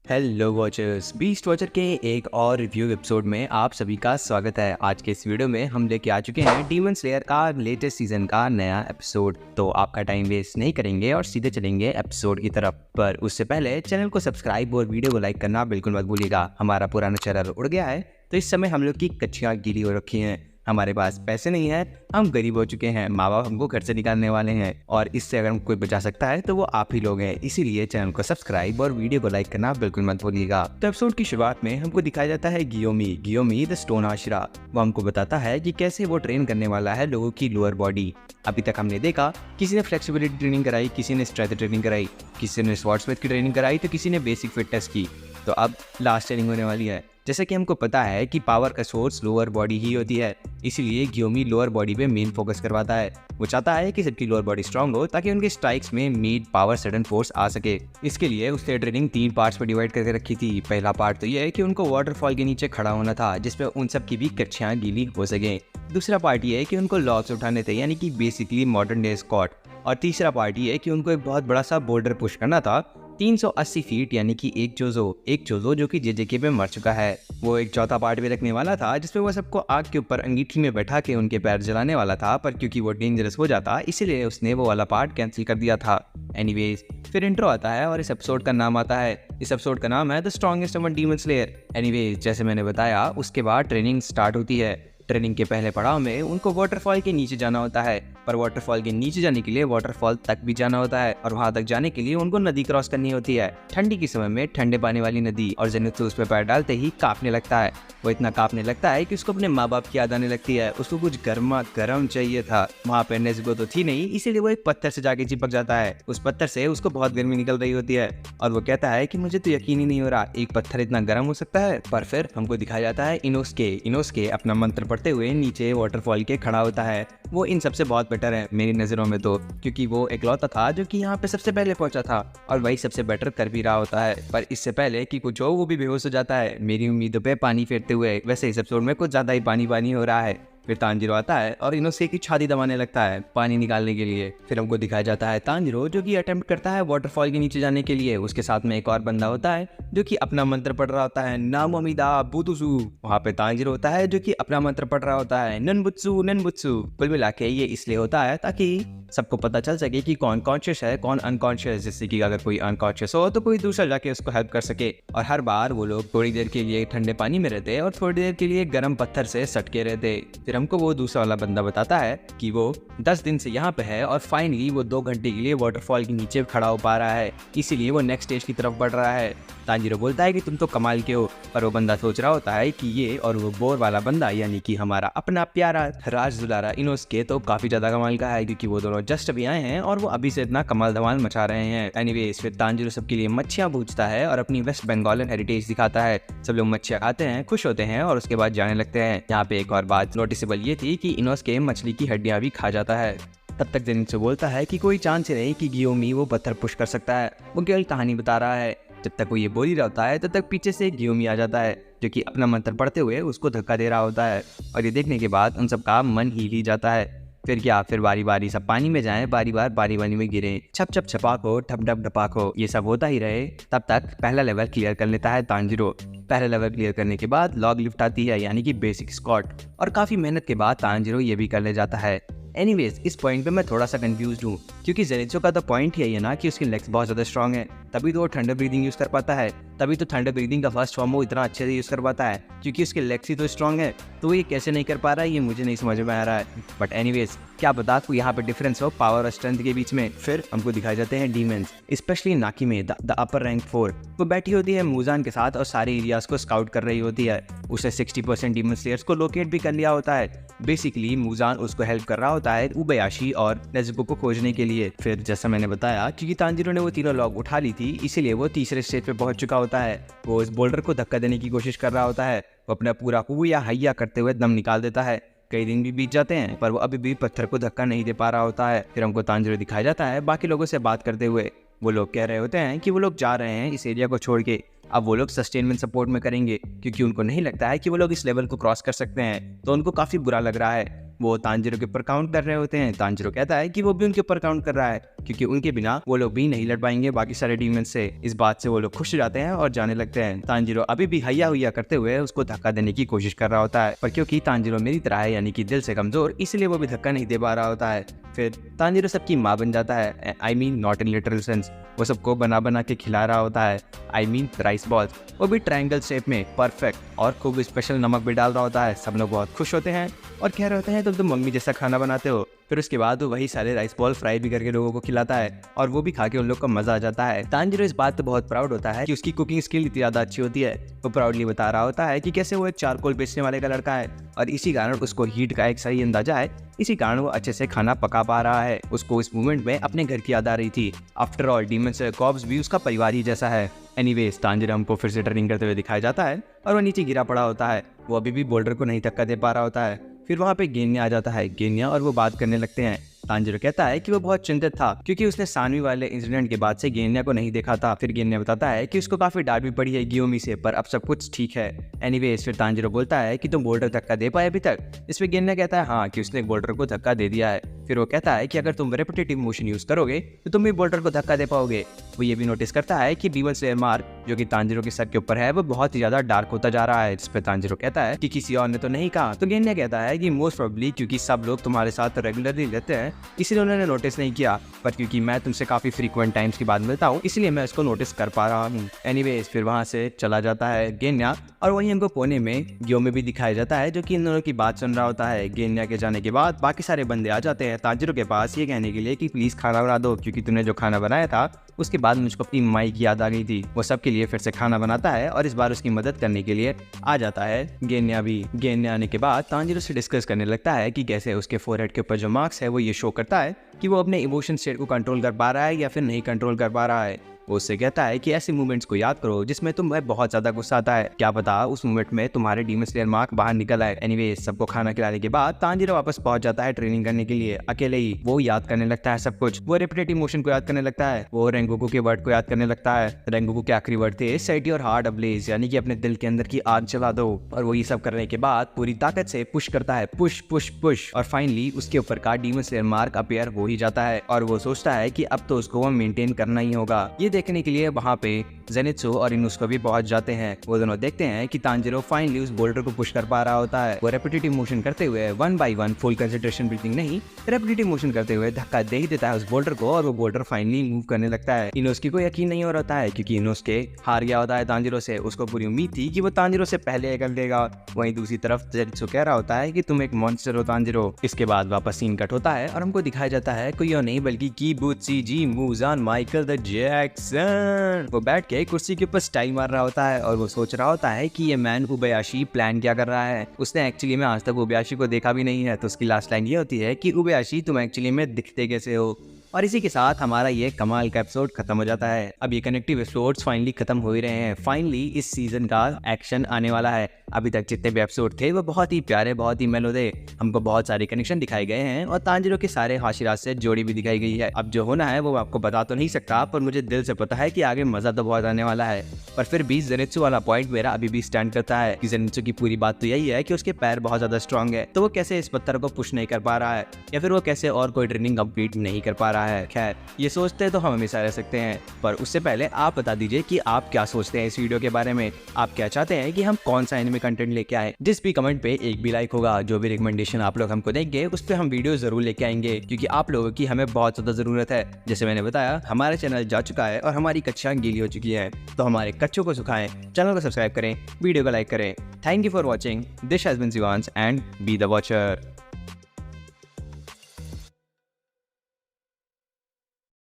Hello watchers, beast watcher के एक और रिव्यू एपिसोड में आप सभी का स्वागत है। आज के इस वीडियो में हम लेके आ चुके हैं डीमन स्लेयर का लेटेस्ट सीजन का नया एपिसोड। तो आपका टाइम वेस्ट नहीं करेंगे और सीधे चलेंगे एपिसोड की तरफ। पर उससे पहले चैनल को सब्सक्राइब और वीडियो को लाइक करना बिल्कुल मत भूलिएगा। हमारा पुराना चैनल उड़ गया है तो इस समय हम लोग की कच्चियाँ गीली हो रखी हैं। हमारे पास पैसे नहीं है, हम गरीब हो चुके हैं, माँ बाप हमको घर से निकालने वाले हैं और इससे अगर हम कोई बचा सकता है तो वो आप ही लोग हैं। इसीलिए चैनल को सब्सक्राइब और वीडियो को लाइक करना बिल्कुल मत भूलिएगा। तो एपिसोड की शुरुआत में हमको दिखाया जाता है गियोमी द स्टोन आशरा। वो हमको बताता है कि कैसे वो ट्रेन करने वाला है लोगों की लोअर बॉडी। अभी तक हमने देखा किसी ने फ्लेक्सिबिलिटी ट्रेनिंग कराई, किसी ने स्ट्रेंथ ट्रेनिंग कराई, किसी ने स्वॉर्ड्समैथ की ट्रेनिंग कराई तो किसी ने बेसिक फिटनेस की। तो अब लास्ट ट्रेनिंग होने वाली है। जैसे कि हमको पता है कि पावर का सोर्स लोअर बॉडी ही होती है, इसीलिए गियोमी लोअर बॉडी पे मेन फोकस करवाता है। वो चाहता है कि सबकी लोअर बॉडी स्ट्रांग हो ताकि उनके स्ट्राइक्स में मीड पावर सडन फोर्स आ सके। इसके लिए उसने ट्रेनिंग 3 पार्ट्स में डिवाइड करके रखी थी। पहला पार्ट तो ये है कि उनको वाटरफॉल के नीचे खड़ा होना था जिसपे उन सब की भी कच्चियाँ गीली हो सके। दूसरा पार्ट ये है कि उनको लॉग्स उठाने थे, यानी कि बेसिकली मॉडर्न डे स्क्वाट। और तीसरा पार्ट ये है कि उनको एक बहुत बड़ा सा बोल्डर पुश करना था 380 फीट, यानी कि एक चोजो जो कि जेजेके पे मर चुका है। वो एक चौथा पार्ट भी रखने वाला था जिसमें वो सबको आग के ऊपर अंगीठी में बैठा के उनके पैर जलाने वाला था, पर क्योंकि वो डेंजरस हो जाता इसीलिए उसने वो वाला पार्ट कैंसिल कर दिया था। एनीवेज, फिर इंट्रो आता है और इस एपिसोड का नाम आता है। इस एपिसोड का नाम है the strongest among demon slayer. Anyways, जैसे मैंने बताया उसके बाद ट्रेनिंग स्टार्ट होती है। ट्रेनिंग के पहले पड़ाव में उनको वाटरफॉल के नीचे जाना होता है, पर वाटरफॉल के नीचे जाने के लिए वाटरफॉल तक भी जाना होता है और वहां तक जाने के लिए उनको नदी क्रॉस करनी होती है। ठंडी के समय में ठंडे पानी वाली नदी, और जेनित्सु उस पर पैर डालते ही कांपने लगता है। वो इतना कांपने लगता है कि उसको अपने माँ बाप की याद आने लगती है। उसको कुछ गर्मा गर्म चाहिए था। वहाँ पे नेज़ुको तो थी नहीं, इसीलिए वो एक पत्थर से जाके चिपक जाता है। उस पत्थर से उसको बहुत गर्मी निकल रही होती है और वो कहता है कि मुझे तो यकीन ही नहीं हो रहा एक पत्थर इतना गर्म हो सकता है। पर फिर हमको दिखाया जाता है इनोस्के अपना मंत्र पढ़ते हुए नीचे वाटरफॉल के खड़ा होता है। वो इन सबसे बहुत बेटर है मेरी नज़रों में तो, क्योंकि वो इकलौता था जो कि यहाँ पे सबसे पहले पहुंचा था और वही सबसे बेटर कर भी रहा होता है। पर इससे पहले कि कुछ हो वो भी बेहोश हो जाता है मेरी उम्मीदों पे पानी फेरते हुए। वैसे इस एपिसोड में कुछ ज़्यादा ही पानी हो रहा है। फिर तांजिरो आता है और इनोस्के की छाती दबाने लगता है पानी निकालने के लिए। फिर हमको दिखाया जाता है तांजिरो जो कि अटेम्प्ट करता है वाटरफॉल के नीचे जाने के लिए। उसके साथ में एक और बंदा होता है जो कि अपना मंत्र पढ़ रहा होता है, नामोमिदा बुतुसु। वहाँ पे तांजिरो होता है जो कि अपना मंत्र पढ़ रहा होता है, ननबुत्सु ननबुत्सु। कुल मिला के ये इसलिए होता है ताकि सबको पता चल सके कि कौन कॉन्शियस है कौन अनकॉन्शियस, जिससे कि अगर कोई अनकॉन्शियस हो तो कोई दूसरा जाके उसको हेल्प कर सके। और हर बार वो लोग थोड़ी देर के लिए ठंडे पानी में रहते और थोड़ी देर के लिए गर्म पत्थर से सटके रहते। फिर हमको वो दूसरा वाला बंदा बताता है कि वो 10 दिन से यहाँ पे है और फाइनली वो 2 घंटे के लिए वाटरफॉल के नीचे खड़ा हो पा रहा है, इसीलिए वो नेक्स्ट स्टेज की तरफ बढ़ रहा है। तांजिरो बोलता है कि तुम तो कमाल के हो, पर वो बंदा सोच रहा होता है कि ये और वो बोर वाला बंदा, यानी कि हमारा अपना प्यारा राज दुलारा इनोस्के तो काफी ज्यादा कमाल का है, क्योंकि वो दोनों जस्ट अभी आए हैं और वो अभी से इतना कमाल धमाल मचा रहे हैं। एनीवेज, फिर तांजिरो सबके लिए मच्छियां पूछता है और अपनी वेस्ट बंगालन हेरिटेज दिखाता है। सब लोग मच्छियां खाते हैं, खुश होते हैं और उसके बाद जाने लगते हैं। यहाँ पे एक और बात नोटिसेबल ये थी कि इनोस्के मछली की हड्डियां भी खा जाता है। तब तक जेनित्सु बोलता है कि कोई चांस ही नहीं कि गियोमी वो पत्थर पुश कर सकता है, वो केवल कहानी बता रहा है। जब तक वो ये बोल ही रहा होता है तब तक पीछे से गियोमी आ जाता है जो कि अपना मंत्र पढ़ते हुए उसको धक्का दे रहा होता है। और ये देखने के बाद उन सबका मन हिल ही जाता है। फिर क्या, फिर बारी बारी सब पानी में जाएं, बारी बारी में गिरे, छप छप छपाक हो, ठप ठप ढपाक हो, ये सब होता ही रहे। तब तक पहला लेवल क्लियर कर लेता है तांजिरो। पहला लेवल क्लियर करने के बाद लॉग लिफ्ट आती है, यानी कि बेसिक स्क्वाट, और काफी मेहनत के बाद तांजिरो ये भी कर ले जाता है। एनीवेज, इस पॉइंट पे मैं थोड़ा सा कंफ्यूज हूँ, क्योंकि जेनित्सु का तो पॉइंट यही है ना कि उसके लेग्स बहुत ज़्यादा स्ट्रॉन्ग है, तभी तो वो थंडर ब्रीदिंग यूज़ कर पाता है। तभी तो थंडर ब्रीदिंग का फर्स्ट फॉर्म वो इतना अच्छे से यूज़ कर पाता है, क्योंकि उसके लेग्स ही तो स्ट्रॉन्ग है। तो ये कैसे नहीं कर पा रहा है ये मुझे नहीं समझ में आ रहा है। बट एनीवेज, क्या पता कोई यहाँ पे डिफरेंस हो पावर और स्ट्रेंथ के बीच में। फिर हमको दिखाए जाते हैं demons, specially Nakime the upper rank 4। वो बैठी होती है मूजान के साथ और सारे एरियाज को स्काउट कर रही होती है। उसने 60% डीमन स्लेयर्स को लोकेट भी कर लिया होता है। बेसिकली मूजान उसको हेल्प कर रहा होता है उबयाशी और नेज़ुको को खोजने के लिए। फिर जैसा मैंने बताया, क्योंकि तांजिरो ने वो तीनों लॉग उठा ली थी, इसीलिए वो तीसरे स्टेज पे पहुंच चुका होता है। वो इस बोल्डर को धक्का देने की कोशिश कर रहा होता है। वो अपना पूरा हुआ हैया करते हुए दम निकाल देता है। कई दिन भी बीत जाते हैं पर वो अभी भी पत्थर को धक्का नहीं दे पा रहा होता है। फिर हमको तांजिरो दिखाया जाता है बाकी लोगों से बात करते हुए। वो लोग कह रहे होते हैं कि वो लोग जा रहे हैं इस एरिया को छोड़ के। अब वो लोग सस्टेनमेंट सपोर्ट में करेंगे, क्योंकि उनको नहीं लगता है कि वो लोग इस लेवल को क्रॉस कर सकते हैं। तो उनको काफ़ी बुरा लग रहा है। वो तांजिरो के ऊपर काउंट कर रहे होते हैं। तांजिरो कहता है कि वो भी उनके ऊपर काउंट कर रहा है क्योंकि उनके बिना वो लोग भी नहीं लड़ पाएंगे बाकी सारे डीमंस से। इस बात से वो लोग खुश हो जाते हैं और जाने लगते हैं। तांजिरो अभी भी हैया हुआ करते हुए उसको धक्का देने की कोशिश कर रहा होता है, पर क्योंकि तांजिरो मेरी तरह है यानी कि दिल से कमजोर, इसलिए वो भी धक्का नहीं दे पा रहा होता है। फिर तांजिरो सबकी माँ बन जाता है, I mean not in literal sense. वो सबको बना बना के खिला रहा होता है, आई मीन राइस बॉल्स, वो भी ट्रायंगल शेप में परफेक्ट, और खूब स्पेशल नमक भी डाल रहा होता है। सब लोग बहुत खुश होते हैं और कह रहे होते हैं तुम तो मम्मी जैसा खाना बनाते हो। फिर उसके बाद वो वही सारे राइस बॉल फ्राई भी करके लोगों को खिलाता है और वो भी खा के उन लोग को मजा आ जाता है। तांजिरो इस बात पे बहुत प्राउड होता है कि उसकी कुकिंग स्किल इतनी ज्यादा अच्छी होती है। वो प्राउडली बता रहा होता है कि कैसे वो एक चारकोल बेचने वाले का लड़का है और इसी कारण उसको हीट का एक सही अंदाजा है, इसी कारण वो अच्छे से खाना पका पा रहा है। उसको इस मूवमेंट में अपने घर की याद आ रही थी। After all demon slayer corps भी उसका परिवार ही जैसा है। एनीवेज तांजिरो हमको फिर से ट्रेनिंग करते हुए दिखाया जाता है और वो नीचे गिरा पड़ा होता है। वो अभी भी बोल्डर को नहीं धक्का दे पा रहा होता है। फिर वहाँ पे गेन्या आ जाता है। गेन्या और वो बात करने लगते हैं। तांजिरो कहता है कि वो बहुत चिंतित था क्योंकि उसने सानवी वाले इंसिडेंट के बाद से गेन्या को नहीं देखा था। फिर गेन्या बताता है कि उसको काफी डांट भी पड़ी है गियोमी से, पर अब सब कुछ ठीक है। एनीवेज फिर तांजिरो बोलता है कि तुम बोल्डर धक्का दे पाए अभी तक। इस पे गेन्या कहता है हाँ कि उसने बोल्डर को धक्का दे दिया है। फिर वो कहता है कि अगर तुम रेपिटेटिव मोशन यूज करोगे तो तुम भी बोल्डर को धक्का दे पाओगे। वो ये भी नोटिस करता है कि डीमन स्लेयर मार्क जो कि तांजिरो के सर के ऊपर है वो बहुत ही ज्यादा डार्क होता जा रहा है। जिस पे तांजिरो कहता है कि किसी और ने तो नहीं कहा। तो गेन्या कहता है कि मोस्ट प्रोबेबली क्योंकि सब लोग तुम्हारे साथ रेगुलरली रहते हैं इसलिए उन्होंने नोटिस नहीं किया, पर क्योंकि मैं तुमसे काफी फ्रीक्वेंट टाइम्स के बाद मिलता हूँ इसलिए मैं इसको नोटिस कर पा रहा हूँ। एनीवेज फिर वहाँ से चला जाता है गेन्या और वहीं हमको कोने में गियोमी भी दिखाया जाता है जो कि इन दोनों की बात सुन रहा होता है। गेन्या के जाने के बाद बाकी सारे बंदे आ जाते हैं तांजिरो के पास ये कहने के लिए कि प्लीज खाना बना दो क्योंकि तुमने जो खाना बनाया था उसके बाद मुझको अपनी माई की याद आ गई थी। वो सबके लिए फिर से खाना बनाता है और इस बार उसकी मदद करने के लिए आ जाता है गेन्या भी। गेन्या आने के बाद तांजिरो से डिस्कस करने लगता है कि कैसे उसके फोरहेड के ऊपर जो मार्क्स है वो ये शो करता है कि वो अपने इमोशन स्टेट को कंट्रोल कर पा रहा है या फिर नहीं कंट्रोल कर पा रहा है। वो उससे कहता है कि ऐसे मूवमेंट्स को याद करो जिसमें तुम्हें बहुत ज्यादा गुस्सा आता है, क्या पता उस मूवमेंट में तुम्हारे डीमन स्लेयर मार्क बाहर निकल आए। एनीवेज सबको खाना खिलाने के बाद तांजिरो वापस पहुंच जाता है ट्रेनिंग करने के लिए अकेले ही। वो याद करने लगता है सब कुछ। वो रेपिटेटिव मोशन को याद करने लगता है। वो रेंगोकू के वर्ड को याद करने लगता है। रेंगोकू के आखिरी वर्ड थे सेट योर हार्ट अब्लेज, यानी कि अपने दिल के अंदर की आग जला दो। और वो ये सब करने के बाद पूरी ताकत से पुश करता है, पुश पुश पुश, और फाइनली उसके ऊपर का डीमन स्लेयर मार्क अपीयर हो ही जाता है। और वो सोचता है कि अब तो उसको वो मेंटेन करना ही होगा। ये देखने के लिए वहाँ पे जेनित्सु और इनुस्को भी पहुंच जाते हैं। वो दोनों देखते हैं कि तांजिरो फाइनली उस बोल्डर को पुश कर पा रहा होता है। वो रेपिटेटिव मोशन करते हुए 1 by 1 फुल कंसंट्रेशन ब्रीथिंग नहीं, रेपिटेटिव मोशन करते हुए धक्का दे ही देता है उस बोल्डर को और वो बोल्डर फाइनली मूव करने लगता है। इनुस्की को यकीन नहीं हो रहा होता है क्योंकि इनुस्के हार गया होता है तांजिरो से। उसको पूरी उम्मीद थी कि वो तांजिरो से पहले कर देगा। वहीं दूसरी तरफ जेनित्सु कह रहा होता है कि तुम एक मॉन्स्टर हो तांजिरो। इसके बाद वापस सीन कट होता है और हमको दिखाया जाता है कोई और नहीं बल्कि कीबुत्सी जी मुजान माइकल द जैक्सन। वो बैठ के कुर्सी के ऊपर स्टाइल मार रहा होता है और वो सोच रहा होता है कि ये मैन उबयाशी प्लान क्या कर रहा है। उसने एक्चुअली में आज तक उबयाशी को देखा भी नहीं है। तो उसकी लास्ट लाइन ये होती है कि उबयाशी तुम एक्चुअली में दिखते कैसे हो। और इसी के साथ हमारा ये कमाल का एपिसोड खत्म हो जाता है। अब ये कनेक्टिव एपिसोड्स फाइनली खत्म हो ही रहे हैं। फाइनली इस सीजन का एक्शन आने वाला है। अभी तक जितने भी एपिसोड थे वो बहुत ही प्यारे, बहुत ही मेलो थे। हमको बहुत सारे कनेक्शन दिखाए गए हैं और तांजिरो के सारे हाशिरात से जोड़ी भी दिखाई गई है। अब जो होना है वो आपको बता तो नहीं सकता, पर मुझे दिल से पता है कि आगे मजा तो बहुत आने वाला है। पर फिर भी जेनित्सु वाला पॉइंट मेरा अभी भी स्टैंड करता है कि जेनित्सु की पूरी बात तो यही है कि उसके पैर बहुत ज्यादा स्ट्रांग है, तो वो कैसे इस पत्थर को पुश नहीं कर पा रहा है या फिर वो कैसे और कोई ट्रेनिंग कंप्लीट नहीं कर पा रहा है। खैर ये सोचते तो हम हमेशा रह सकते हैं, पर उससे पहले आप बता दीजिए कि आप क्या सोचते हैं इस वीडियो के बारे में। आप क्या चाहते हैं कि हम कौन सा एनिमे कंटेंट लेके आए। जिस भी कमेंट पे एक भी लाइक होगा, जो भी रिकमेंडेशन आप लोग हमको देंगे उस पर हम वीडियो जरूर लेके आएंगे, क्योंकि आप लोगों की हमें बहुत ज्यादा जरूरत है। जैसे मैंने बताया हमारा चैनल जा चुका है और हमारी कच्चियां गीली हो चुकी है, तो हमारे कच्चों को सुखाएं, चैनल को सब्सक्राइब करें, वीडियो को लाइक करें। Thank you for watching. This has been Shivansh and be the watcher.